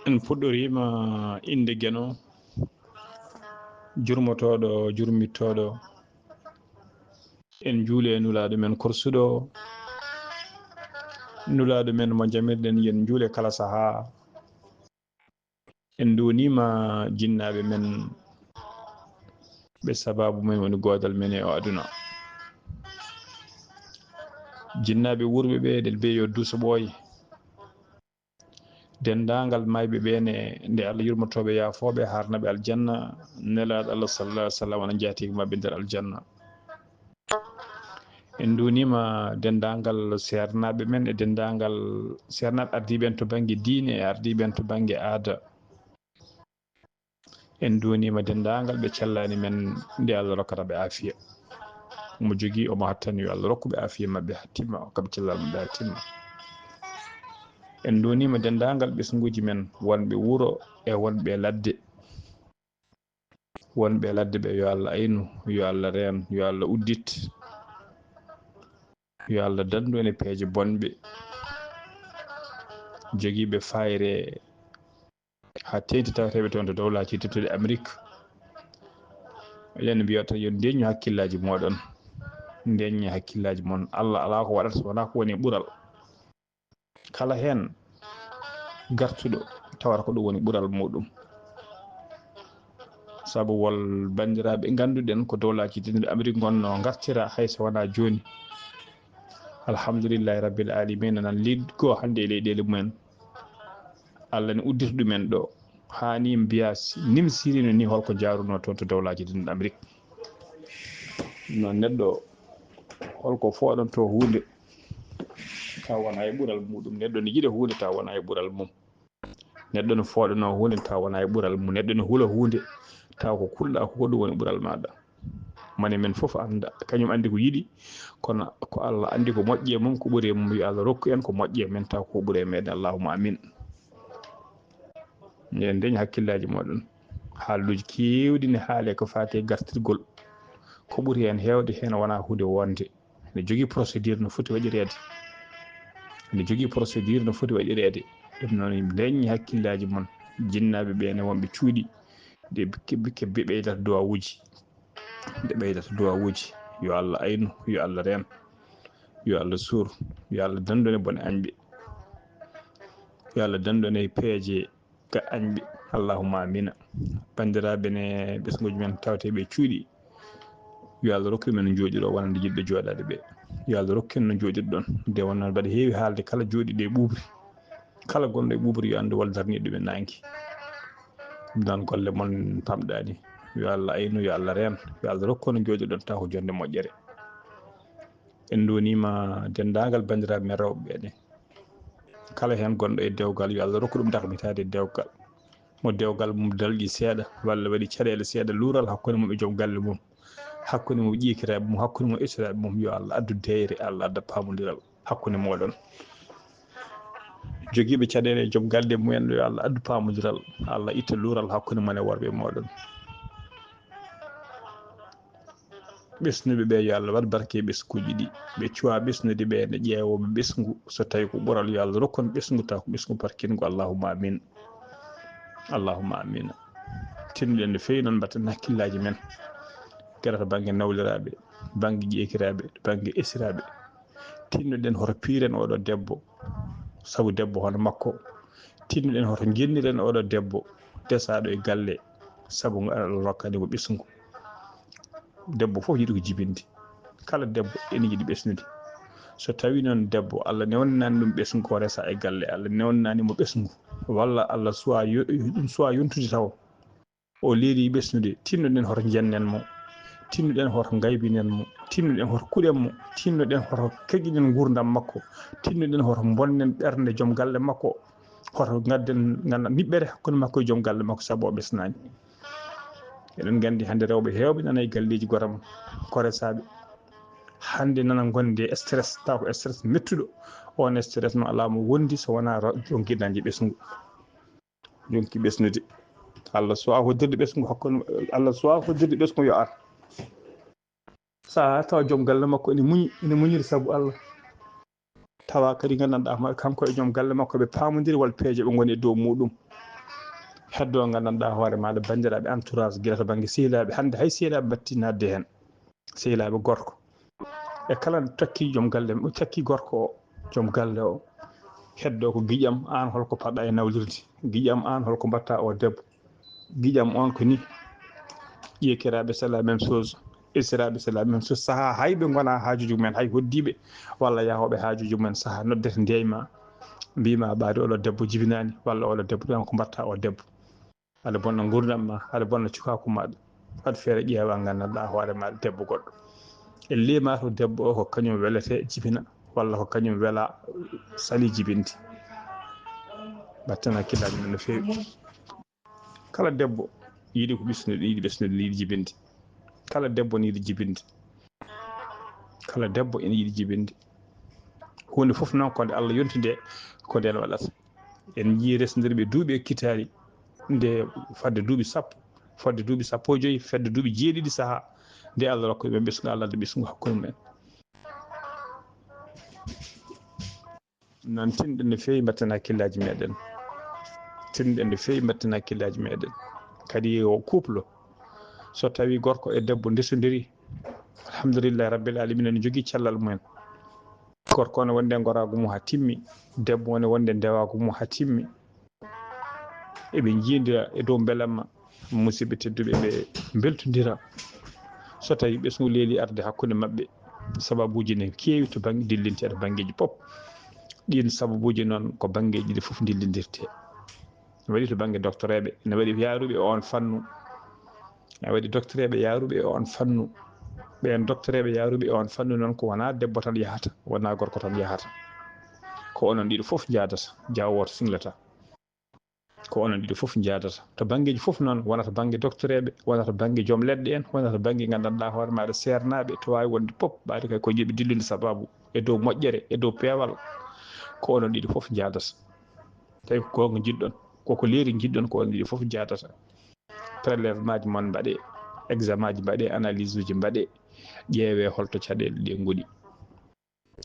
en fuɗɗorima inde gueno jurmotoɗo jurmittoɗo en juule e nulaɗo men korsuɗo nulaɗo men mo jamirɗen yen juule kala saaha en donima jinnaɓe men ɓe sababu men woni godal men e o aduna jinnaɓe wurɓe ɓe ɗel be yo duuso ɓooye dendagal mayɓe ɓene nde Allah yurmotoɓe yafoɓe harnaɓe aljanna nelaɗo Allah sallallahu alaihi wasallam ana jaatigi mabɓe nder aljanna en donima dendagal sernaɓe men e dendagal sernaɓe ardiɓe en to banggue diine e ardiɓe en to banggue aada en donima dendagal ɓe cellani men nde Allah rokkataɓe afiya mo jogui omo hattani yo Allah rokkuɓe afiya mabɓe hattimma hokkaɓe cellal mabɓe hattimma en donima dendagal ɓesguji men wonɓe wuuro e wonɓe ladde wonɓe ladde ɓe yo Allah aynu yo Allah reen yo Allah uddit yo Allah dandu en e peeje bonɓe joguiɓe fayre ha tengti tawateɓe toon to dowlaji tedduɗe Amérique eɗen mbiyata yo deñu hakkillaji moɗon deñe hakkillaji moon Allah ala ko waɗata wona ko woni ɓuural kala hen gartuɗo tawata ko ɗum woni ɓuural muɗum saabu wol bandiraɓe ganduɗen ko dowlaji tedduɗe Amérique gonno gartira hayso wona joni alhamdulillahi rabbil alamina nan liggo hande e leyɗele mumen Allah ne uddita ɗumen ɗo hani mbiya nimsirino ni holko jaruno toon to dowlaji tedduɗe Amérique no neɗɗo holko fooɗon to hunde taw wona e ɓuural muɗum neɗɗo ne yiiɗa hunde taw wona e ɓuural mum neɗɗo ne fooɗano hunde taw wona e ɓuural mum neɗɗo ne huula hunde taw ko kulɗa ko ɗum woni ɓuural maɗa mane men foof anda kañum andi ko yiɗi kono ko Allah andi ko moƴƴi e mum ko ɓuuri e mum yo Allah rokku en ko moƴƴi e men taw ko ɓuuri e meɗen allahumma amin en deñ hakkillaji moɗon haaluji kewɗi ne haale ko fate gartirgol ko ɓuuri hen hewde hen wona hunde wonde ne jogui procédure no foti waɗirede ne jogui procédure no foti waɗirede ɗum noon deñ hakkillaji moon jinnaɓe ɓene wonɓe cuuɗi de ɓe ɓeydata duwawuji nde ɓeydata duwawuji yo Allah aynu yo Allah reen yo Allah suur yo Allah dandu en e bone añɓe yo Allah dandu en e peeje ga añɓe allahumma amina bandiraɓe ne ɓesguji men tawteɓe cuuɗi yo Allah rokku men jooɗiɗo wonande jiɗɓe jooɗade ɓe yo Allah rokku en no jooɗiɗon nde wonno mbaɗa heewi haalde kala jooɗiɗo e ɓuuɓri kala gonɗo e ɓuuɓri yo andu wol darniɗo ɗum e nanki ɗum noon golle moon pamɗani yo Allah aynu yo Allah reen yo Allah rokku no jooɗiɗon taw ko jonde moƴƴere en donima dendagal bandiraɓe men rewɓe ɓene kala hen gonɗo e dewgal yo Allah rokku ɗum darmitade e dewgal mo dewgal mum dalƴi seeɗa walla waɗi caɗele seeɗa luural hakkude mum e joom galle mum hakkude mum ƴikiraɓe mum hakkude mum ƴettiraɓe mum yo Allah addu deyre Allah adda pamodiral hakkude moɗon joguiɓe caɗele e joom galle mumen yo Allah addu pamodiral Allah itta luural hakkude mon e worɓe moɗon ɓesnuɓe ɓe yo Allah waat barke e ɓesguji ɗi ɓe cuwa ɓesnude ɓe ne ƴeewoɓe ɓesgu so tawi ko ɓuural yo Allah rokkon ɓesgu taw ko ɓesgu parkingo allahumma amin allahumma amina tinnuɗen no fewi noon mbatten hakkillaji men gueɗe to banggue nawliraɓe banggue ƴekiraɓe banggue esiraɓe tinnuɗen hoto piiren oɗo debbo saabu debbo hono makko tinnuɗen hoto jenniren oɗo debbo desaɗo e galle saabu Allah rokkani ko ɓesgu debbo foof yiiɗi ko jibinde kala debbo ene yiiɗi ɓesnude so tawi noon debbo Allah newnanani ɗum ɓesgu ko resa e galle Allah newnanimo ɓesgu walla Allah suwa ɗum suwa yontude taw o leeli ɓesnude tinnuɗen hoto jennen mo tinnuɗen hoto gaybinen mo tinnuɗen hoto kuɗen mo tinnuɗen hoto keƴƴinen gurdam makko tinnuɗen hoto bonnen ɓernde joom galle makko hoto gadden ganda niɓɓere hakkude makko e joom galle makko saabu o ɓesnani eɗen gandi hande rewɓe hewɓe nana e galleji gooram koresaɓe hande nana gonde stress taw ko stress mettuɗo on stress no ala mo wondi so wona jonki dañde ɓesgu jonki ɓesnude Allah suwa hoddirde ɓesgu hakkude Allah suwa hoddirde ɓesgu yo ar sa taw joom galle makko ene muñiri saabu Allah tawa kadi gandanɗa kanko e joom galle makko ɓe pamodiri wal peeje ɓe goni e dow muɗum heddo gandanɗa hoore maɗa bandiraɓe entourage guila to banggue sehilaɓe hande hay sehilaɓe batti nadde hen sehilaɓe gorko e kala takki joom galle takki gorko o joom galle o heddo ko guiƴam an holko paɗɗa e nawlirde guiƴam an holko mbatta o debbo guiƴam on ko ni ƴekiraɓe c'est la même chose isiraɓe c'est la même chose saaha hayɓe gona hajuji mumen hay hoddiɓe walla yahoɓe hajuji mumen saaha noddete ndeyma mbima ɓaade oɗo debbo jibinani walla oɗo debbo ɗum ko mbatta o debbo aɗa bonna gurdam ma aɗa bonna cukaku maɗa waɗ feere ƴeewa gandanɗa hoore maɗa debbo goɗɗo e lima to debbo o ko kañum welete jibina walla ko kañum wela sali jibinde batten hakkillaji men no fewi kala debbo yiiɗi ko ɓisnude yiiɗi ɓesnude yiiɗi jibinde kala debbo ne yiiɗi jibinde kala debbo ene yiiɗi jibinde hunde fof noon ko nde Allah yonti nde ko nden waɗata en jii resdirɓe duuɓi ekkitali nde fadde duuɓi sappo fodde duuɓi sappo e joyyi fedde duuɓi jeeɗiɗi saaha nde Allah rokka ɓe ɓesgu Allah de ɓesgu hakkude men noon tinɗen no fewi mbatten hakkillaji meɗen tinɗen no fewi mbatten hakkillaji meɗen kadi o couple so tawi gorko e debbo ndesodiri alhamdulillahi rabbil alamina ne jogui cellal mumen gorko ne wonde gorago mum ha timmi debbo ne wonde ndewago mum ha timmi eɓe jiidira e dow beelamma musidɓe tedduɓe ɓe beltodira so tawi ɓesgu leeli arde hakkude mabɓe sababuji ne keewi to banggue dillinteɗe banggueji pop ɗin sababuji noon ko banggueji ɗi foof dillidirte ne waɗi to banggue doctoreɓe ne waɗi yaruɓe e on fannu ne waɗi doctoreɓe yaruɓe e on fannu ɓen doctoreɓe yaruɓe e on fannu noon ko wona debbo tan yahata wona gorko tan yahata ko onon ɗiɗo foof jadata jawoto singlata ko onon ɗiɗo foof jadata to banggueji foof noon wonata banggue doctoreɓe wonata banggue joom leɗɗe en wonata banggue gandanɗa hoore maɗa sernaɓe to wawi wonde pop ɓaade kay ko jiiɓe dillude sababu e dow moƴƴere e dow peewal ko onon ɗiɗo foof jadata tawi ko gonga jiɗɗon koko leeri jiɗɗon ko onon ɗiɗo foof jadata prélèvement ji moon mbaɗe examen ji mbaɗe analyse uji mbaɗe ƴeewe holto caɗele ɗe goni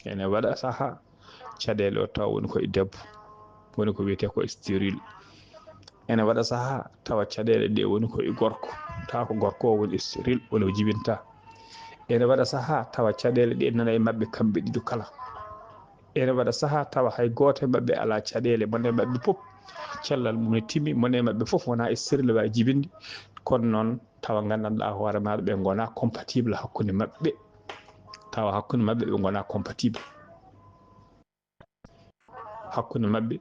ene waɗa saaha caɗele o taw woni koye debbo woni ko wiyete ko stérile ene waɗa saaha tawa caɗele ɗe woni koye gorko tawa ko gorko o woni stérile woni jibinta ene waɗa saaha tawa caɗele ɗe nana e mabɓe kamɓe ɗiɗo kala ene waɗa saaha tawa hay goto e mabɓe ala caɗele mon e mabɓe pop cellal mum ne timmi mon e mabɓe foof wona stérile wawi jibinde kono noon tawa gandanɗa hoore maɗa ɓe gona compatible hakkude mabɓe tawa hakkude mabɓe ɓe gona compatible hakkude mabɓe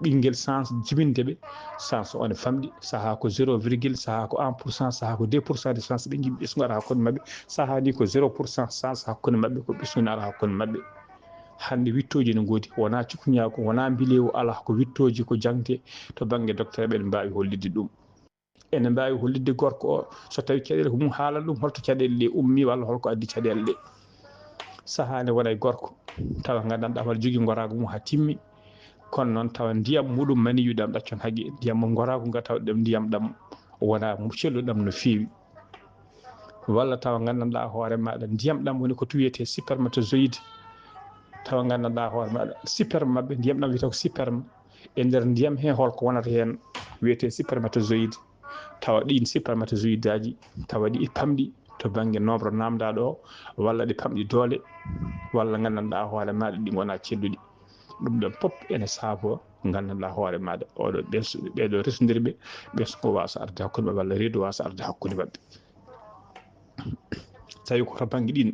ɓinguel sens jibindeɓe sens one famɗi saaha ko 0,, saaha ko 1%, saaha ko 2% de sens ɓe jiiɓi ɓesgu ara hakkude mabɓe saaha ni ko 0% sens hakkude mabɓe ko ɓesgu ara hakkude mabɓe hande wittoji ne goodi wona cukañako wona mbilewu ala ko wittoji ko jangte to banggue docteur ɓe ne mbawi hollidde ɗum ene mbawi hollidde gorko o so tawi caɗele ko mum haalata ɗum holto caɗele ɗe ummi walla holko addi caɗele ɗe saaha ne wona e gorko tawa gandanɗa waɗa jogui gorago mum ha timmi kono noon tawa ndiyam muɗum maniyu ɗam ɗaccon haaqui ndiyam mo gorago nga tawɗum ndiyam ɗam wona celluɗam no fewi walla tawa gandanɗa hoore maɗa ndiyam ɗam woni ko wiyete spermatozoïde tawa gandanɗa hoore maɗa sperme mabɓe ndiyam ɗam wiyete ko sperme e nder ndiyam he holko wonata hen wiyete spermatozoïde tawa ɗin spermatozoïde aji tawa ɗi pamɗi to banggue nombre namdaɗo o walla ɗi pamɗi doole walla gandanɗa hoore maɗa ɗi gona celluɗi ɗum ɗon pop ene saabo gandanɗa hoore maɗa oɗo ɓeɗo resdodirɓe ɓesgu wasa arde hakkude mabɓe walla reedu wasa arde hakkude mabɓe tawi ko to banggue ɗin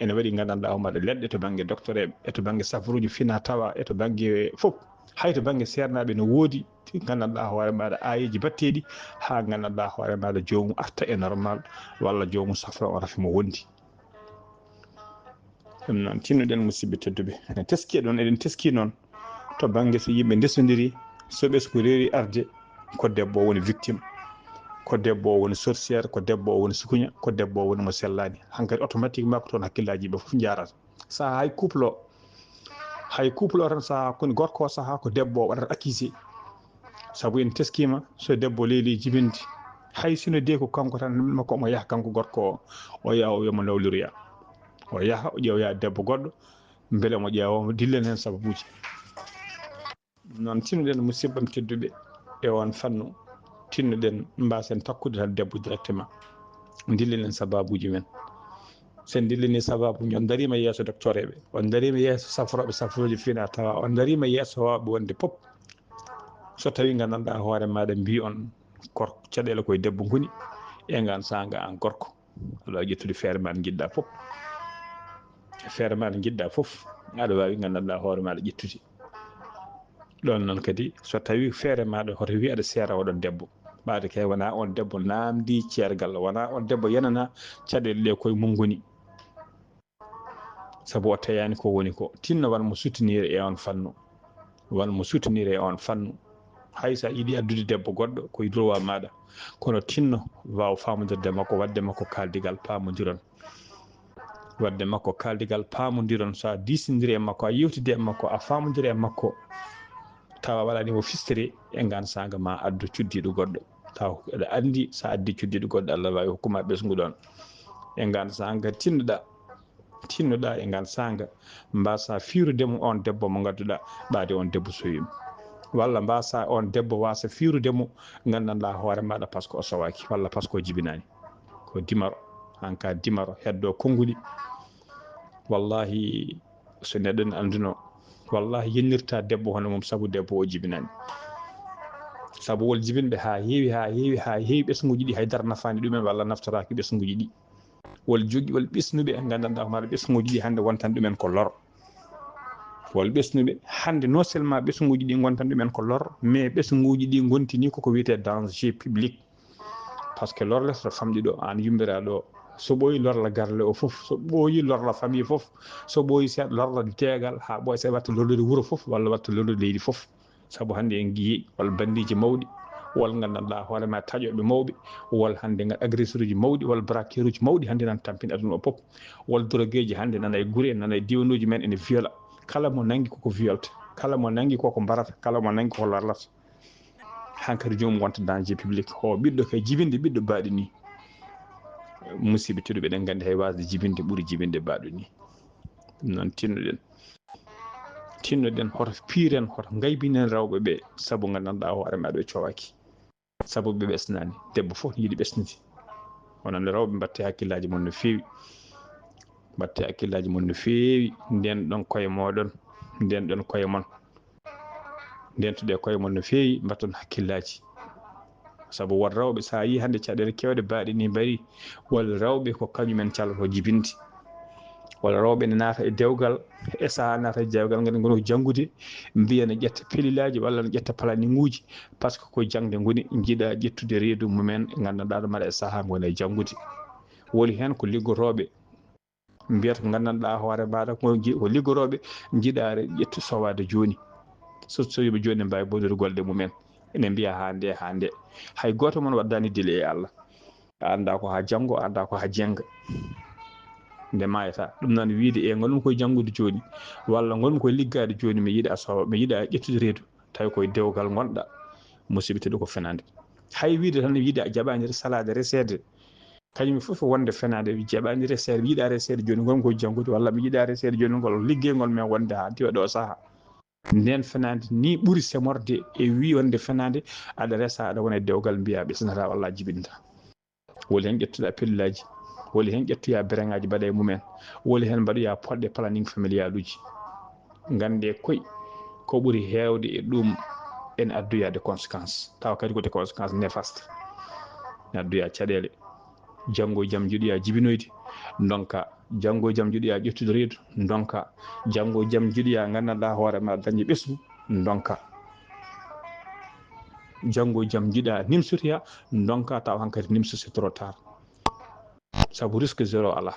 ene waɗi gandanɗa homaɗa leɗɗe to banggue docteur eɓe e to banggue safruji fina tawa e to banggue foof hay to banggue sernaɓe ne woodi gandanɗa hoore maɗa ayeji batteɗi ha gandanɗa hoore maɗa jomum arta e normal walla jomum safra o raafi mo wondi ɗum noon tinnoɗen musidɓe tedduɓe ene teski ɗon eɗen teski noon to banggue so yimɓe ndesodiri so ɓesgu reeri arde ko debbo o woni victime ko debbo o woni sorciére ko debbo o woni sukuña ko debbo o woni mo sellani hankkadi automatiquement ko toon hakkillaji ɓe foof jarata saaha hay couple o tan saaha koni gorko o saaha ko debbo o waɗata accusé saabu en teskima so debbo leeli jibinde hay sino de ko kanko tan makko omo yaaha kanko gorko o yaha o wiyamo lawliroya o yaaha o ƴeewoya debbo goɗɗo beele omo ƴeewa omo dillen hen sababuji noon tinnoɗen musidɓam tedduɓe e on fannu tinnoɗen mbasen takkude tan debbo directement dillinen sababuji men sen dillini sababu on darima yeeso docteur eɓe on darima yeeso safroɓe safroji fina tawa on darima yeeso wawɓe wonde pop so tawi gandanɗa hoore maɗa mbi on gorko caɗele koye debbo goni e ngan sanga an gorko aɗa wawi ƴettude feere maɗa jiɗɗa foof feere maɗa jiɗɗa foof aɗa wawi gandanɗa hoore maɗa ƴettude ɗon noon kadi so tawi feere maɗa hoto wi aɗa seera oɗon debbo ɓaade kay wona on debbo namdi ceergal wona on debbo yanana caɗele ɗe koye mum goni sabu o teyani ko woni ko tinno wanmo soutenir e on fannu wanmo soutenir e on fannu hay sa yiiɗi addude debbo goɗɗo koye droit maɗa kono tinno waw famodirde makko wadde makko kaldigal pamodiron wadde makko kaldigal pamodiron sa disodiri e makko a yewtide e makko a famodiri e makko tawa waɗanimo fistiri e ngan sanga ma addu cuddiɗo goɗɗo taw aɗa andi sa addi cuddiɗo goɗɗo Allah wawi hokkuma ɓesgu ɗon e ngan sanga tinnoɗa e ngan sanga mbasa firudemo on debbo mo gadduɗa ɓaade on debbo soyima walla mbasa on debbo wasa firudemo gandanɗa hoore maɗa par ce que o sowaki walla par ce que o jibinani ko dimaro hanka dimaro heddo konnguli wallahi so neɗɗo ne anduno wallahi yennirta debbo hono mum sabu debbo o jibinani sabu wol jibinɓe ha heewi ɓesguji ɗi haydara nafani ɗumen walla naftoraki ɓesguji ɗi wol jogui wol ɓesnuɓe gandanɗa homaɗa ɓesguji ɗi hande wontan ɗumen ko lor wol ɓesnuɓe hande non seulement ɓesguji ɗi gontan ɗumen ko lor mais ɓesguji ɗi gontini koko wiyete danger public par ce que lorle so famɗi ɗo an yummiraɗo so ɓooyi lorla garle o foof so ɓooyi lorla famille foof so ɓooyi seeɗa lorla teegal ha ɓooya se watta lorlude wuuro foof walla watta lorlude leydi foof saabu hande en guiyi wal bandiji mawɗi wol gandanɗa hoorema taƴoɓe mawɓe wol hande agresseur uji mawɗi wol braqueur uji mawɗi hande nan tampini aduna o pop wol drogue ji hande nana e guure nana e diwanuji men ene viola kala mo nangi koko violta kala mo nangi koko mbarata kala mo nangi koko lorlata hankkadi jomum wonta danger public o ɓiɗɗo kay jibinde ɓiɗɗo baaɗi ni musidɓe tedduɓe eɗen gandi hay wasde jibinde ɓuuri jibinde baaɗo ni ɗum noon tinnoɗen hoto piiren hoto gaybinen rewɓe ɓe saabu gandanɗa hoore maɗa ɓe cowaki saabu ɓe ɓesnani debbo foof yiiɗi ɓesnude onon rewɓe mbatte hakkillaji mon no fewi mbatte hakkillaji mon no fewi nden ɗon koye moɗon nden ɗon koye mon ndentuɗe koye mon no fewi mbatton hakkillaji saabu won rewɓe sa yi hande caɗele kewɗe baaɗe ni mbari wol rewɓe ko kañumen caloto jibinde walla rewɓe ne naata e dewgal e saha naata e dewgal ngade gono janggude mbiya ne ƴetta pelillaji walla ne ƴetta planning uji par ce que ko jangde goni jiiɗa ƴettude reedu mumen gandanɗa ɗo mbaɗa e saaha gona e janggude woni hen ko liggoroɓe mbiyata ko gandanɗa hoore maɗa ko liggoroɓe jiiɗa ƴettu sowade joni so sowiɓe joni ne mbawi bonnude golɗe mumen ene mbiya ha nde hay goto moon waddani dille e Allah a anda ko ha janggo a anda ko ha jenga nde mayata ɗum noon wiide e gonmi koye janggude joni walla gonmi koye liggade joni mi yiiɗa sowa mi yiiɗa ƴettude reedu tawi koye dewgal gonɗa musidɓe tedduɓe ko fenade hay wiide tan wiide a jaɓani salade resede kañum foof wonde fenade jaɓani resede yiiɗa resede joni gonmi koye janggude walla mi yiiɗa resede joni ngol liggeyngol men wonde ha diwa ɗo saaha nden fenade ni ɓuuri semorde e wi wonde fenade aɗa resa aɗa wona e dewgal mbiya ɓesnata walla jibinta woni hen ƴettuɗa pellillaji woni hen ƴettoya bereŋaji mbaɗa e mumen woni hen mbaɗoya poɗɗe planning familial uji gande koye ko ɓuuri hewde e ɗum ene addoya des conséquences tawa kadi ko des conséquences néfaste ne addoya caɗele janggo e jaam jiiɗoya jibinoyde donka janggo e jaam jiiɗoya ƴettude reedu donka janggo e jaam jiiɗoya gandanɗa hoore ma dañde ɓesgu donka janggo e jaam jiiɗa nimsotoya donka taw hankkadi nimso c'est trop tard saabu risque zéro ala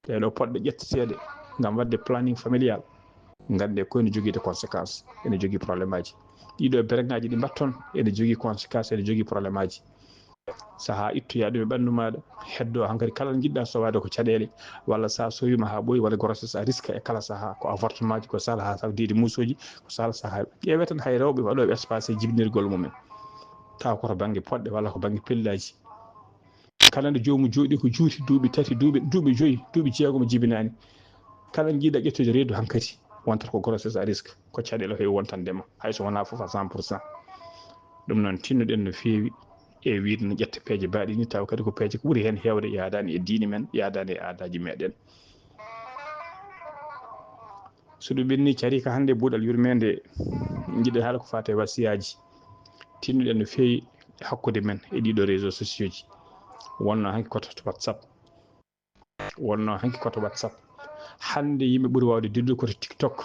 ɗeɗo poɗɗe ƴetteteɗe gam wadde planning familial gande ko ene jogui des conséquences ene jogui probléme aji ɗiɗo bereŋaji ɗi mbatton ene jogui conséquence ene jogui probléme aji saaha ittoya ɗum e ɓandu maɗa heddo hankkadi kala jiɗɗa sowade ko caɗele walla sa sowima ha ɓooyi walla grossesse a risque e kala saaha ko avortement ji ko sala ha tawdede musoji ko sala saaha ƴeewe tan hay rewɓe waɗoɓe espacé jibinirgol mumen taw koto banggue poɗɗe walla ko banggue pellillaji kala nde jomum jooɗi ko juuti duuɓi tati duuɓi joyyi duuɓi jeegom jibinani kala jiiɗa ƴettude reedu hankkadi wontata ko grossesse à risque ko caɗele heewi wontandema hayso wona foof à 100%. ɗum noon tinnuɗen no feewi e wiide no ƴetta peeje baaɗi ni taw kadi ko peeje ko ɓuri heen heewde yaadani e diine men yaadani e aadaji meɗen so ɗum ɓenni cari ka hannde buuɗal yurmede jiɗɗen haala ko fate wasiyaji tinnuɗen no feewi hakkude men e ɗiɗo réseaux sociaux ji wonno hanki koto WhatsApp wonno hanki koto WhatsApp hande yimɓe ɓuri wawde dillude koto TikTok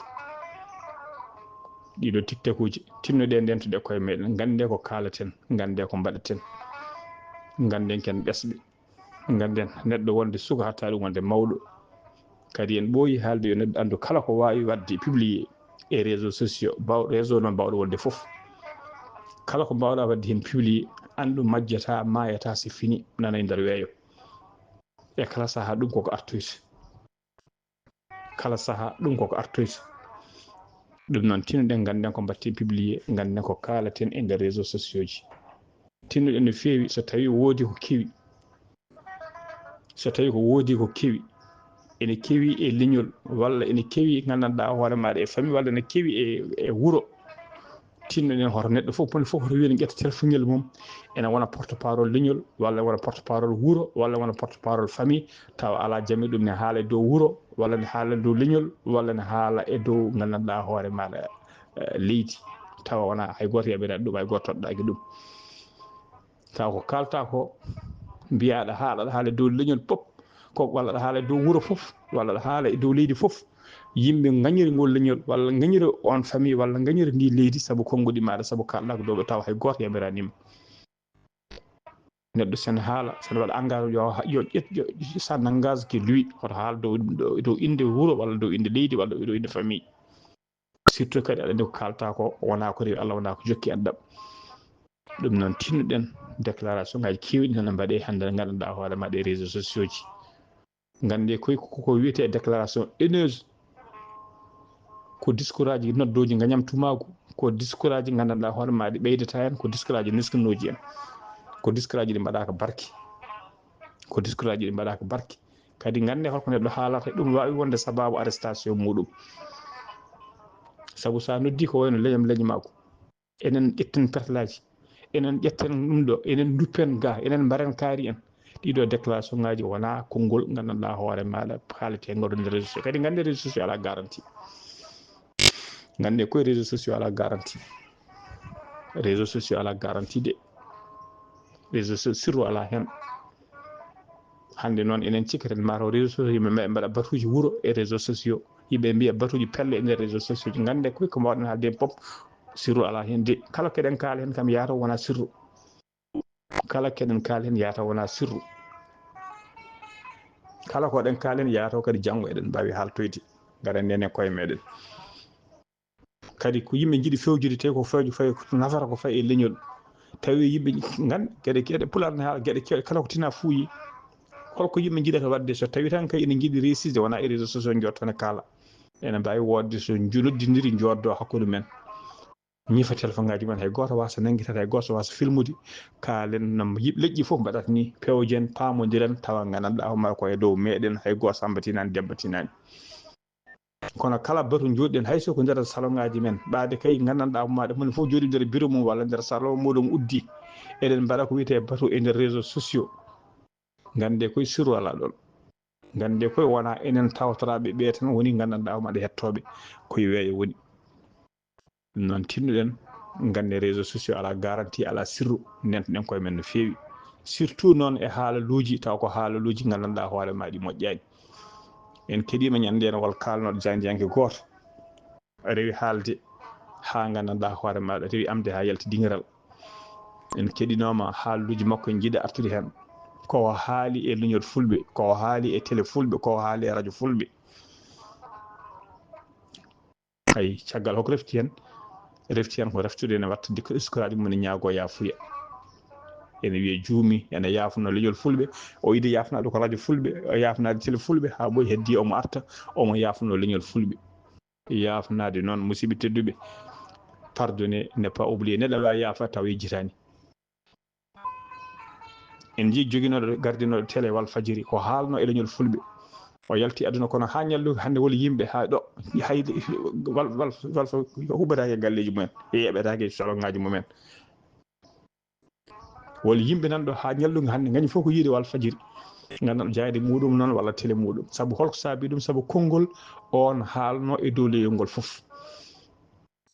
ɗiɗo TikTok uji tinnuɗe ndentuɗe koye meɗen gande ko kaalaten gande ko mbaɗaten ganden ken ɓesɓe ganden neɗɗo wonde suka hatta ɗum wonde mawɗo kadi en ɓooyi haalde yo neɗɗo andu kala ko wawi wadde publié e réseaux sociaux réseau noon mbawɗo wonde foof kala ko mbawɗa wadde hen publié andu majjata mayata si fini nana e nder weeyo e kala saaha ɗum koko artoyta kala saaha ɗum koko artoyta ɗum noon tinnuɗen ganden ko mbatten publié ganden ko kaalaten e nder réseaux sociaux ji tinnuɗen no feewi so tawi woodi ko kewi so tawi ko woodi ko kewi ene kewi e leñol walla ene kewi gandanɗa hoore maɗa e famille walla ene kewi e wuuro tinnuɗen hoto neɗɗo fof poni fof hoto wiya ne ƴetta téléphone mum ene wona porte parole leñol walla wona porte parole wuuro walla wona porte parole famille tawa ala jami ɗum ne haala e dow wuuro walla ne haala e dow leñol walla ne haala e dow gandanɗa hoore maɗa leydi tawa wona hay goto yaɓirani ɗum hay goto toɗɗaki ɗum taw ko kalta ko mbiyaɗa haala e dow leñol pop ko walla aɗa haala e dow wuuro fof walla aɗa haala e dow leydi fof yimɓe gañiri ngol leñol walla gañiri on famille walla gañiri ndi leydi saabu konngudi maɗa saabu kalɗa ko dow taw hay goto yaɓiranima neɗɗo sen haala sen waɗa engagé yo ƴet sa engage que lui hoto haala dow inde wuuro walla dow inde leydi walla dow inde famille surtout kadi aɗa andi ko kalta ko wona ko rewi Allah wona ko jokki enɗam ɗum noon tinnuɗen déclaration ngaji kewɗi nana mbaɗe hande gandanɗa hoore maɗa e réseaux sociaux ji gande koy koko wiyete déclaration haineuse ko discours aji noddoji gañam tumagu ko discours aji gandanɗa hoore ma ɗi ɓeydata hen ko discours aji neskinoji en ko discours aji ɗi mbaɗaka barke ko discours aji ɗi mbaɗaka barke kadi gande holko neɗɗo haalata ɗum wawi wonde sababu arrestation muɗum saabu sa noddi ko wayno leñam leñmako enen ƴetten pertelaji enen ƴetten ɗum ɗo enen duppen ga enen mbaren kaari en ɗiɗo déclaration ngaji wona konngol gandanɗa hoore maɗa haalete ngol nder réseaux sociaux kadi gande réseaux sociaux ala garantie gande koye réseaux sociaux ala garantie réseaux sociaux ala garantie de réseaux sociaux sirru ala hen hande noon enen cikketen mataw réseaux sociaux yimɓe mbaɗa batuji wuuro e réseaux sociaux yimɓe mbiya batuji pelle e nder réseaux sociaux ji gande koye ko mbawɗen haalde hen pop sirru ala hen de kala keɗen kaala hen kam yataw wona sirru kala keɗen kaala hen yataw wona sirru kala ko ɗen kaalen yataw kadi janggo eɗen mbawi haltoyde garen nden e koye meɗen kadi ko yimɓe jiiɗi fewjude te ko fewju fayi nafata ko fayi e leñol tawi yimɓe gande gueɗe pular ne haala gueɗe kala ko tina fuuyi holko yimɓe jiiɗata wadde so tawi tan kay ene jiiɗi réusside wona e réseaux sociaux jotto ne kaala ene mbawi wodde so noddidiri joddo hakkude men ñifa téléphone ngaji men hay goto wasa nanguitata hay goto wasa filmude kaalen no leƴƴi foof mbaɗata ni pewjen pamodiren tawa gandanɗa homa koye dow meɗen hay goto sambatinani debbatinani kono kala batu joɗiɗen hay soko nder salon ngaji men ɓaade kay gandanɗa maɗa moni foof joɗi nder bureau mum walla nder salon muɗum uddi eɗen mbaɗa ko wiyete batu e nder réseaux sociaux gande koye sirru ala ɗon gande koye wona enen tawtoraɓe ɓe tan woni gandanɗa maɗa hettoɓe koye weeyo woni ɗum noon tinnuɗen gande réseaux sociaux ala garantie ala sirru nentoɗen koye men no feewi surtout noon e haalaluji taw ko haalaluji gandanɗa hoore ma ɗi moƴƴani en keeɗima ñande en wol kalnoɗo jangue goto rewi haalde ha gandanɗa hoore maɗa rewi amde ha yalti dingiral en keɗinoma haaluji makko en jiiɗa artude hen ko haali e leñol fulɓe ko haali e télé fulɓe ko haali e radio fulɓe ay caggal hoko refti hen ko reftude ne watta dikko uskuraɗi mum ne ñaago yafuya ene wiye juumi ene yafuno leñol fulɓe o yiide yafunade ko radio fulɓe o yafunade télé fulɓe ha ɓooyi heddi omo arta omo yafuno leñol fulɓe yafunade noon musidɓe tedduɓe pardonné n'est pas oublié neɗɗo wawi yaafade taw yejjitani en jii joguinoɗo gardinoɗo télé Walfadjri ko haalno e leñol fulɓe o yalti aduna kono ha ñallu hande woli yimɓe ha ɗo hayde Walfa huɓetake e galleji mumen yeɓetake e salon ngaji mumen wala yimɓe nan ɗo ha ñalluga hande gañi fof ko yiide wal fajiri gandan jayde muɗum noon walla télé muɗum saabu holko saabi ɗum saabu konngol on haalno e dow leyol ngol fof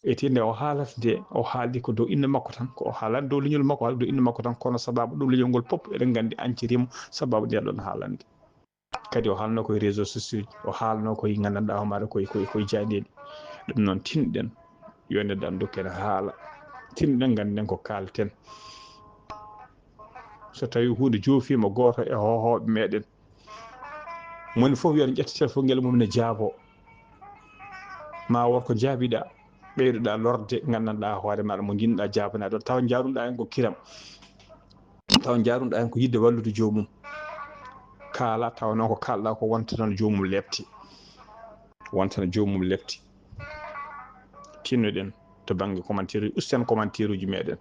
etinde o haalata de o haali ko dow inde makko tan ko o haalani dow leñol makko haali dow inde makko tan kono sababu ɗum leñol ngol pop eɗen gandi ancirimo sababu nden ɗon haalande kadi o haalno koye réseau sociaux ji o haalno koye gandanɗa homaɗa koye jaaɗeɗi ɗum noon tinɗen yo neɗɗo andu kene haala tinɗen ganden ko kalten so tawi hunde joofima goto e hohoɓe meɗen moni fof wiya ne ƴetta téléphone ngel mum ne jaabo ma wonko jaabiɗa ɓeydoɗa lorde gandanɗa hoore maɗa mo jinɗa jabanade ɗon taw jaruɗa hen ko kiram taw jaruɗa hen ko yidde wallude jomum kaala taw noon ko kalɗa ko wonta tan jomum lebti wontana jomum lebti tinnoɗen to banggue commentaire usten commentaire uji meɗen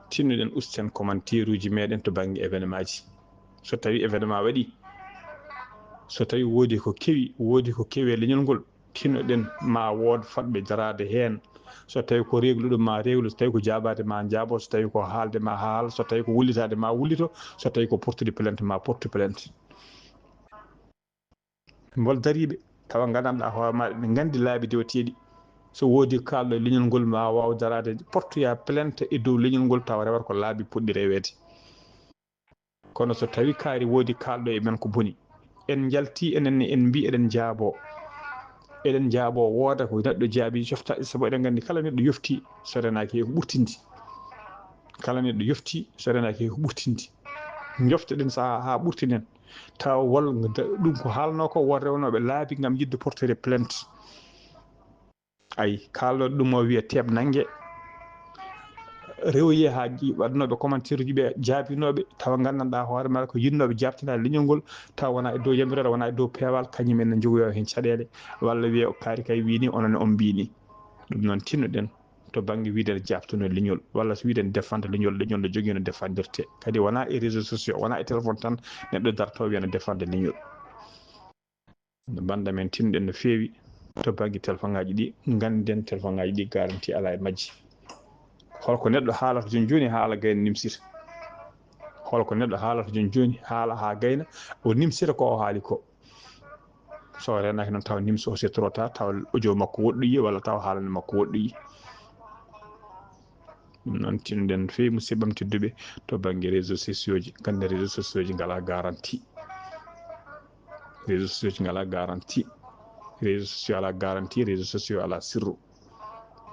tinnoɗen usten commentaire uji meɗen to banggue événement ji so tawi événement waɗi so tawi woodi ko kewi e leñol ngol tinnoɗen ma wood fodɓe darade hen so tawi ko regluɗo ma reglu so tawi ko jabade ma jaabo so tawi ko haalde ma haal so tawi ko wullitade ma wullito so tawi ko portude plainte ma porte plainte mbol dariɓe tawa gandanɗa hoore maɗa ɓe gandi laabi dewteɗi so woodi kalɗo e leñol ngol ma waw darade portoya plainte e dow leñol ngol tawa rewata ko laabi poɗɗi rewede kono so tawi kaari woodi kalɗo e men ko boni en jalti enenne en mbi eɗen jaabo wooda ko neɗɗo jaabi cofta sabu eɗen gandi kala neɗɗo yofti so renaki ko ɓurtindi kala neɗɗo yofti so renaki ko ɓurtindi jofteɗen saaha ha ɓurtinen taw wol ɗum ko haalno ko won rewnoɓe laabi gam yidde portere plainte ayi kalɗo ɗum o wiya teeb nanggue rewoye ha waɗnoɓe commentaire uji ɓe jaabinoɓe tawa gandanɗa hoore maɗa ko yinnoɓe jabtinade leñol ngol tawa wona e dow yamirore wona e dow peewal kañumen ne jogoyo hen caɗele walla wiye kaari kay wini onon on mbini ɗum noon tinnoɗen to banggue wiide ne jabtuno leñol walla so wiide ne défendre leñol ne jogui no défendirte kadi wona e réseaux sociaux wona e téléphone tan neɗɗo darto wiya ne défendre leñol banda men tinnoɗen no feewi to banggue téléphone ngaji ɗi ganden téléphone ngaji ɗi garanti ala e majji holko neɗɗo haalata joni haala gayna nimsita holko neɗɗo haalata joni haala ha gayna o nimsita ko o haali ko so renaki noon taw nimso c'est trop tard taw audio makko woɗɗoyi walla taw haalande makko woɗɗoyi ɗum noon tinnoɗen no fewi musidɓam tedduɓe to banggue réseau sociaux ji gande réseau sociaux ji ngala garanti réseau sociaux ji ngala garanti réseau sociaux ala garanti réseau sociaux ala sirru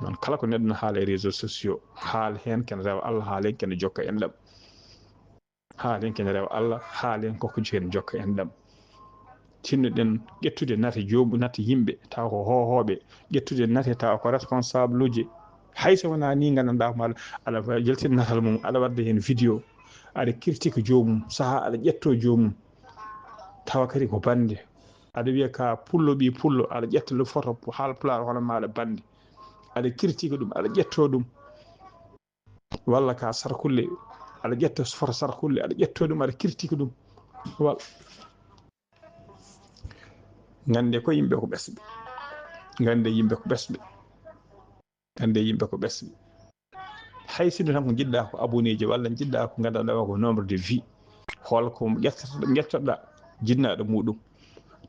non kala ko neɗɗo no haala e réseaux sociaux haal hen kene rewa Allah haal hen kene jokka en ɗam haal hen kene rewa Allah haal hen koko hen jokka en ɗam tinnoɗen ƴettude nate nate yimɓe taw ko hohoɓe ƴettude nate taw ko responsable uji hayso wona ni gandanɗa ko aɗa jaltina natal mum aɗa wadda hen vidéo aɗa critique jomum saaha aɗa ƴetto jomum tawa kadi ko bande aɗa wiya ka pullo ɓi pullo aɗa ƴetta le photo haalpulaar hono maɗa bande aɗa critique ɗum aɗa ƴetto ɗum walla ka sarkulle aɗa ƴetta photo sarkulle aɗa ƴetto ɗum aɗa critique ɗum wal gande ko yimɓe ko ɓesɓe gande yimɓe ko ɓesɓe gande yimɓe ko ɓesɓe hay sinno tan ko jiɗɗa ko abonné ji walla jiɗɗa ko gandanɗa ko nombre de vie holko ƴettoɗa jinnaɗo muɗum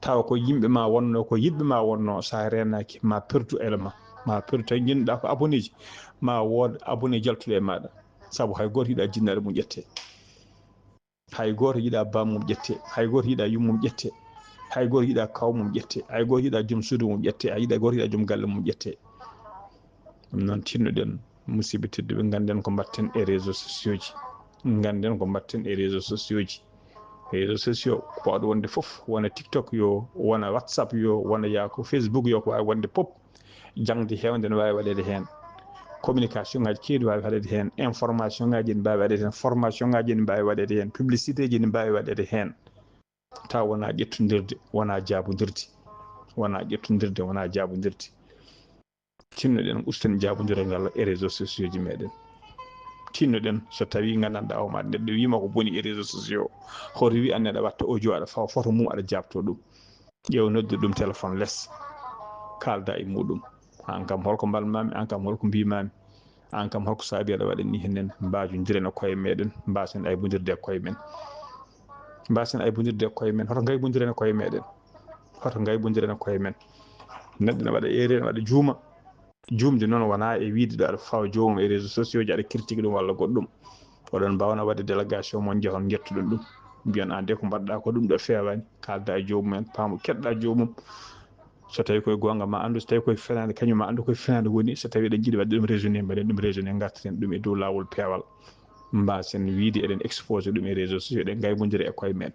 tawa ko yimɓe ma wonno ko yiɗɓe ma wonno sa renaki ma perdu élément ma perdu tawi jinnoɗa ko abonné ji ma wood abonné jaltuɗo e maɗa saabu hay goto yiiɗa jinnaɗo mum ƴette hay goto yiiɗa bammum ƴette hay goto yiiɗa yummum ƴette hay goto yiiɗa kawmum ƴette hay goto yiiɗa joom suudu mum ƴette hay goto yiiɗa joom galle mum ƴette ɗum noon tinnoɗen musidɓe tedduɓe ganden ko mbatten e réseaux sociaux ji ganden ko mbatten e réseaux sociaux ji réseaux sociaux ko waɗa wonde foof wona TikTok yo wona WhatsApp yo wona yaako Facebook yo ko wawi wonde pop jangde hewde ne wawi waɗede hen communication ngaji kewɗi wawi waɗede hen information ngaji ne mbawi waɗede hen formation ngaji ne mbawi waɗede hen publicité ji ne mbawi waɗede hen taw wona ƴettodirde wona jabodirde wona ƴettodirde wona jabodirde tinnoɗen usten jabodiral ngal e réseaux sociaux ji meɗen tinnoɗen so tawi gandanɗa homa neɗɗo wima ko boni e réseaux sociaux hoto wi an aɗa watta audio aɗa fawa photo mum aɗa jabto ɗum ƴeew noddu ɗum téléphone less kalda e muɗum an kam holko mbalmami an kam holko mbimami an kam holko saabi aɗa waɗa ni henen mbajodiren e koye meɗen mbasen aybodirde e koye men mbasen aybodirde e koye men hoto gaybodiren e koye meɗen hoto gaybodiren e koye men neɗɗo ne waɗa erreur ne waɗa juuma jumde noon wona e wiide ɗo aɗa fawa jomum e réseaux sociaux ji aɗa critique ɗum walla goɗɗum oɗon mbawna wadde délégation mon jehon jettuɗon ɗum mbiyan an de ko mbaɗɗa ko ɗum ɗo fewani kalda e jomumen paamu keɗɗa jomum so tawi koye gonga ma andu so tawi koye fenade kañum ma andu koye fenade woni so tawi eɗen jiiɗi wadde ɗum raisonné mbaɗen ɗum raisonné gartaten ɗum e dow lawol peewal mbasen wiide eɗen exposé ɗum e réseaux sociaux eɗen gaybodira e koye men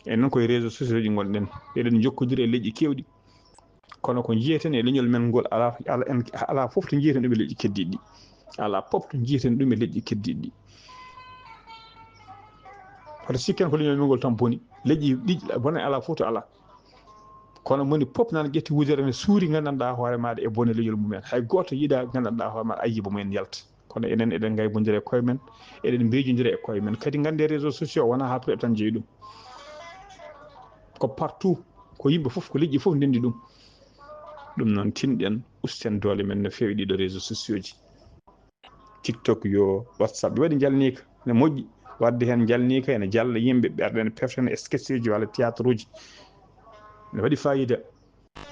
en noon koye réseaux sociaux ji gonɗen eɗen jokkodiri e leƴƴi kewɗi kono ko jiyeten e leñol men ngol ala fof to jiyeten ɗum e leƴƴi keddiɗi ɗi ala fof to jiyeten ɗum e leƴƴi keddiɗi ɗi hoto sikken ko leñol men ngol tan boni leƴƴi ɗiɗi bone ala fof to ala kono moni pop nan ƴetti wudere ne suuri gandanɗa hoore maɗa e bone leñol mumen hay goto yiiɗa gandanɗa hoore maɗa ayiba mumen yalta kono enen eɗen gaybodira e koye men eɗen mbejodira e koye men kadi gande réseaux sociaux wona ha to tan jeeyi ɗum ko partout ko yimɓe fof ko leƴƴi fof ndendi ɗum ɗum noon tinɗen usten doole men no fewi ɗiɗo réseaux sociaux ji tiktok yo whatsapp waɗi jalnika ne moƴƴi wadde hen jalnika ene jalla yimɓe ɓerɗe ne peften e sketch uji walla théâtre uji ne waɗi fayida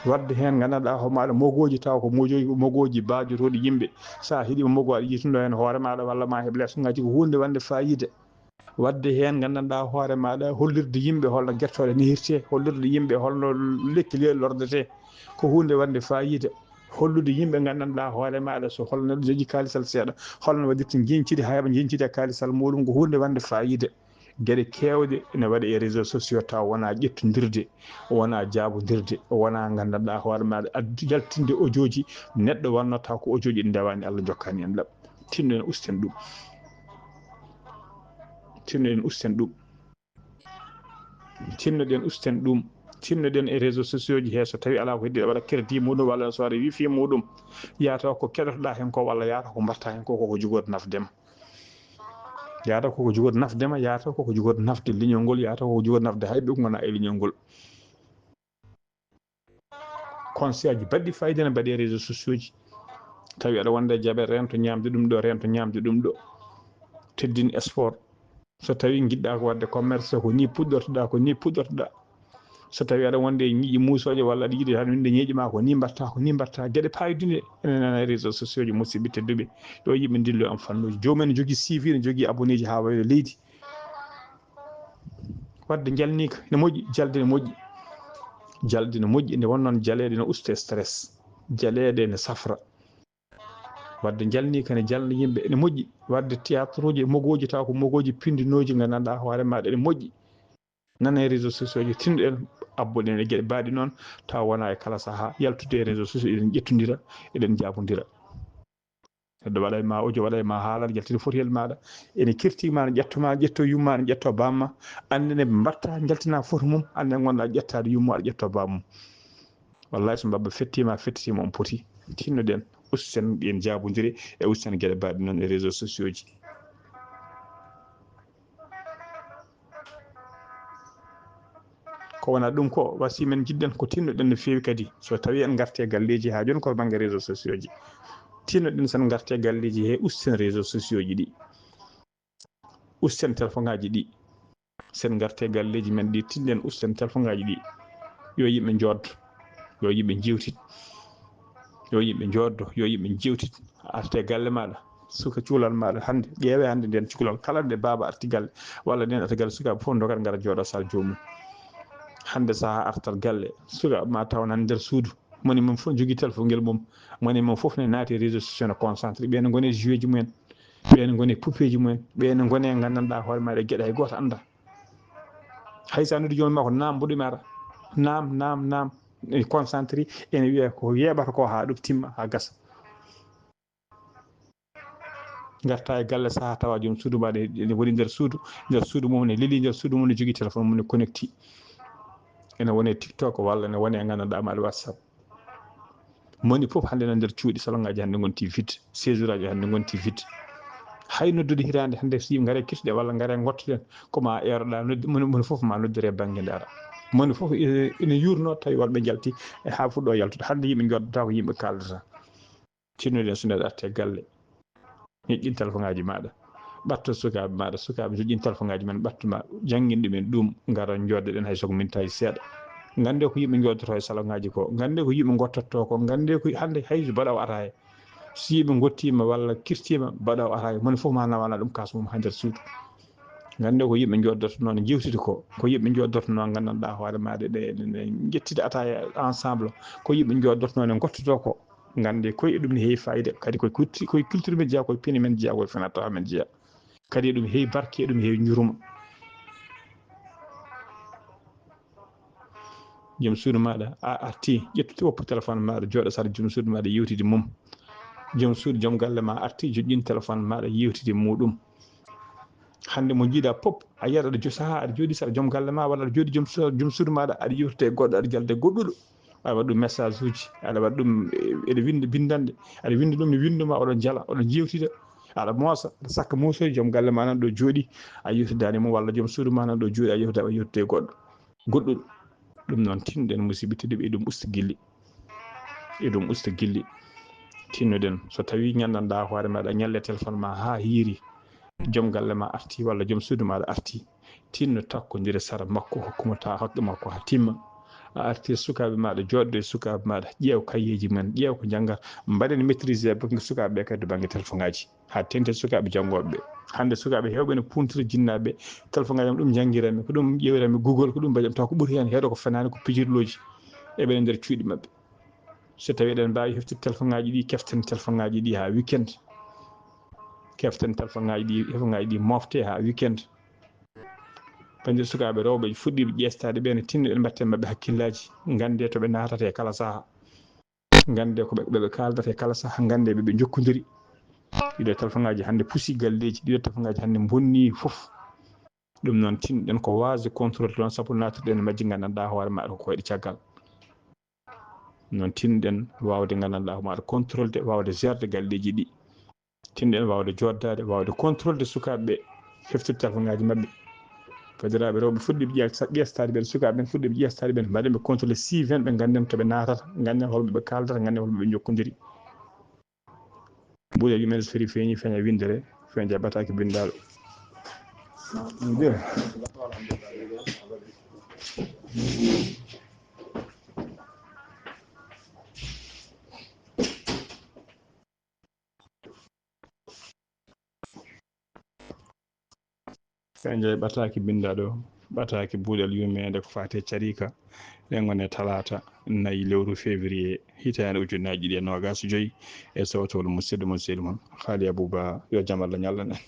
wadde hen gandanɗa ho maɗa mogoji taw ko mogoji bajotoɗi yimɓe sa heeɗima mogo aɗa yituno hen hoore maɗa walla ma heeɓ lees ngaji ko hunde wande fayida wadde hen gandanɗa hoore maɗa hollirde yimɓe holno guertoɗe nehirte hollirde yimɓe holno lekki lordete ko hunde wande fayida hollude yimɓe gandanɗa hoore maɗa so holno neɗɗo jogui kalisal seeɗa holno waɗirta jencidi ha heeɓa jencide e kalisal muɗum ko hunde wande fayida gueɗe kewɗe ne waɗa e réseaux sociaux taw wona ƴettodirde wona jabodirde wona gandanɗa hoore maɗa jaltinde audio ji neɗɗo wanno taw ko audio ji ɗi ndewani Allah jokkani en ɗam tinno en usten ɗum tinnoɗen usten ɗum tinnoɗen usten ɗum tinnoɗen e réseaux sociaux ji he so tawi ala ko heddi waɗa crédit muɗum walla so waɗa wifi muɗum yataw ko keɗotoɗa hen ko walla yataw ko mbatta hen ko koko jogorde nafdema yataw koko jogorde nafdema yataw koko jogorde nafde leñol ngol yataw koko jogorde nafde hayɓe ko gona e leñol ngol conseil ji baɗɗi fayida ne mbaɗe réseaux sociaux ji tawi aɗa wonde jaaɓe rento ñamde ɗum ɗo rento ñamde ɗum ɗo teddin sport so tawi jiɗɗa ko wadde commerce ko ni puɗɗortoɗa ko ni puɗɗortoɗa so tawi aɗa wonde ñiƴƴi musoje walla aɗa yiiɗi tan winde ñeeƴi ma ko ni mbatta gueɗe paydude ene nana réseaux sociaux ji musidɓe tedduɓe ɗo yimɓe dillo am fannuji jomumen ne jogui suivi ne jogui abonné ji ha wawi leydi wadde jalnika ne moƴƴi jalde ne moƴƴi jalde ne moƴƴi nde wonnoon jaleɗe ne usta stress jaleɗe ne safra wadde jalnika ne jalla yimɓe ene moƴƴi wadde théâtre uji mogoji taw ko mogoji pindinoji gandanɗa hoore maɗa ene moƴƴi nana e réseaux sociaux ji tinɗen abboɗen e gueɗe mbaɗi noon taw wona e kala saaha yaltude e réseaux sociaux eɗen ƴettodira eɗen jabodira neɗɗo waɗa ma audio waɗa ma haalana jaltide fotiyel maɗa ene kirtima ne ƴettoma ƴetto yumma ne ƴetto bamma annene mbatta jaltina foto mum annene gonɗa ƴettade yumma aɗa ƴetto bammum wallahi so mbabba fettima fettitima on poti tinnoɗen usten ɓen jabodiri e usten gueɗe mbaɗi noon e réseaux sociaux ji ko wona ɗum ko wasi men jidden ko tinnoɗen no fewi kadi so tawi en garte galleji ha joni koto banggue réseaux sociaux ji tinnoɗen sen garte galleji he usten réseaux sociaux ji ɗi usten téléphone ngaji ɗi sen garte galleji men ɗi tinɗen usten téléphone ngaji ɗi yo yimɓe joddo yo yimɓe jewtit yo yimɓe joddo yo yimɓe jewtit arte galle maɗa suka cuulal maɗa hande ƴeewe hande nden cukalal kala nde baba arti galle walla nden arti galle sukaɓe fof dogat gara jooɗo sal jomum hande saaha artal galle sukaɓe ma taw nan nder suudu moni mum fof jogui téléphone ngel mum moni mum fof ne naati réseaux sociaux ne concentré ɓene gone joué ji mumen ɓene gone poupée ji mumen ɓene gone gandanɗa hoore maɗa gueɗe hay goto anda hay sa noddi jomum ma ko naam mboɗo ara naam e concentré ene wiiya ko yeɓata ko ha ɗum timma ha gasa garta e galle saaha tawa joom suudu maɗa ene woni nder suudu mum ne leeli nder suudu mum ne jogui téléphone mum ne connecté ene wone tiktok walla ne wone gandanɗa maɗa whatsapp moni foof hande no nder cuuɗi salon ngaji hande gonti vide séjour aji hande gonti vide hay noddude hitande hande si gaare kirtiɗe walla gaare gottoɗen koma eroɗa moni foof ma noddire banggue dara moni foof ene yurno tawi wolɓe jalti ha fuɗɗo yaltude hande yimɓe joddata ko yimɓe kaldata tinnude so neɗɗo atte galle ñoƴƴin téléphone ngaji maɗa ɓatto sukaɓe maɗa sukaɓe joƴƴin téléphone ngaji men ɓattuma jangguin ɗumen ɗum gara joddeɗen hay soko mintaji seeɗa gande ko yimɓe joddoto e salon ngaji ko gande ko yimɓe gottotto ko gande ko hande hayso baɗaw ataye so yimɓe gottima walla kirtima baɗaw ataye moni foof ma nawana ɗum kasmum ha nder suudu gande ko yimɓe joddoto noon jewtide ko yimɓe joddoto noon gandanɗa hoore maɗa ɗe jettide ataye ensemble ko yimɓe joddoto noon e gottoto ko gande koye ɗum ne heewi fayida kadi koye culture men jeeya koye piine men jeeya koye fenata men jeeya kadi ɗum heewi barke ɗum heewi juruma joom suudu maɗa a arti ƴettu woppu téléphone maɗa jooɗo sara joom suudu maɗa yewtide mum joom suudu joom galle ma arti joƴƴin téléphone maɗa yewtide muɗum hande mo jiiɗa pop a yiyat aɗa saha aɗa jooɗi saɗa joom galle ma walla aɗa jooɗi joom suudu maɗa aɗa yewtide e goɗɗo aɗa jalde goɗɗuɗo aɗa waɗa ɗum message uji aɗa waɗa ɗum eɗe winda bindande aɗa winda ɗum ne winduma oɗon jala oɗon jewtida aɗa moosa aɗa sakka mosoji joom galle ma nan ɗo jooɗi a yewtidani mum walla joom suudu ma nan ɗo jooɗi a yewtide goɗɗuɗo ɗum noon tinɗen musidɓe tedduɓe eɗum usta gilli tinnoɗen so tawi ñandanɗa hoore maɗa ñalle téléphone ma ha hiiri joom galle ma arti walla joom suudu maɗa arti tinno takkodira sara makko hokkuma ta haqqe makko ha timma a arti sukaɓe maɗa joɗɗo e sukaɓe maɗa ƴeew kayyeji men ƴeew ko janggata mbaɗen maîtrisé banggue sukaɓeɓe kadi banggue téléphone ngaji ha tengti sukaɓe janggoɓeɓe hande sukaɓe hewɓe ne puntira jinnaɓe téléphone ngaji ɗum jangguiranmi ko ɗum ƴewiranmi Google ko ɗum mbaɗi taw ko ɓuuri hen heeɗo ko fenani ko pijirloji eɓene nder cuuɗi mabɓe so tawi eɗen mbawi heftude téléphone ngaji ɗi keften téléphone ngaji ɗi ha weekend keften téléphone ngaji ɗi mofte ha weekend bande sukaɓe rewɓe fuɗɗiɓe ƴeestade ɓe ne tinno batten mabɓe hakkillaji gande toɓe natata e kala saaha gande koɓe kaldata e kala saaha gande ɓeɓe jokkodiri ɗiɗo téléphone ngaji hande puusi galleji ɗiɗo téléphone ngaji hande bonni foof ɗum noon tinɗen ko wasde contrôle ɗon saabu nattuɗen majji gandanɗa hoore maɗa ko koyɗe caggal noon tinɗen wawde gandanɗa hoore maɗa contrôle de wawde gérde galleji ɗi tinɗen wawde joddade wawde contrôle de sukaɓeɓe heftude téléphone ngaji mabɓe federaɓe rewɓe fuɗɗiɓe ƴeestade ɓen sukaɓe ɓen fuɗɗiɓe ƴeestade ɓen mbaɗenɓe contrôlé 6 ɓe ganden toɓe natata ganden holɓeɓe kaldata ganden holɓeɓe jokkodiri mbuɗe yumen so feri feeñi feeña windere feeña jaɓataki bindaɗo feeña ɓataki bindaɗo ɓataki buuɗel yumede ko fate carika ɗen gone talata 4 lewru février hitande ujunnaje ɗiɗi e nogas joyyi e sawtol musidɗo mon sehil moon Haly Abou Ba yo jaam Allah ñallan en